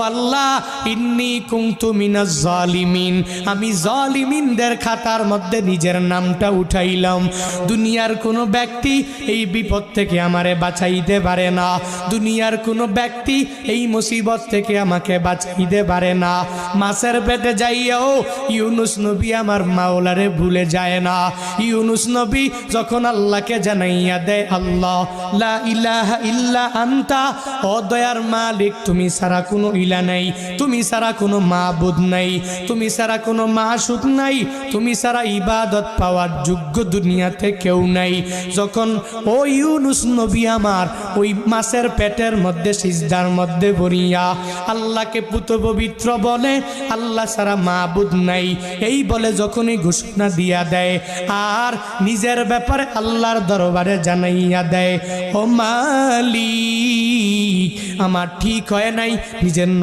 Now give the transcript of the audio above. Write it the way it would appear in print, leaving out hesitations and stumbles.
আল্লাহ ইন্নী কুনতু মিনাজ জালিমিন, আমি জালিমিনদের খাতার মধ্যে নিজের নামটা উঠাইলাম। দুনিয়ার কোনো ব্যক্তি এই বিপদ থেকে আমারে বাঁচাইতে পারে না, দুনিয়ার কোনো ব্যক্তি এই মুসিবত থেকে আমাকে বাঁচাইতে পারে না। মাছের পেটে যাইয়াও ইউনুস নবী আমার মাওলারে ভুলে যায় না। ইউনুস নবী যখন আল্লাহকে জানাইয়া দেয়, আল্লাহ লা ইলাহা ইল্লা আনতা, ও দয়ার মালিক তুমি ছাড়া কোনো ইলা নাই, তুমি ছাড়া কোনো মাবুদ নাই, তুমি ছাড়া কোনো মাশুক নাই, তুমি ছাড়া ইবাদত পাওয়ার যোগ্য দুনিয়াতে কেউ নাই। যখন ও ইউনুস নবী আমার ওই মাছের পেটের মধ্যে সিজদার মধ্যে পড়িয়া আল্লাহকে পুত পবিত্র বলে, আল্লাহ ছাড়া মাবুদ নাই এই বলে যখনই ঘোষণা দিয়া দেয় আর নিজের ব্যাপারে আল্লাহর দরবারে জানাইয়া দেয়, ও মালিক আমার ঠিক হয় নাই, নিজের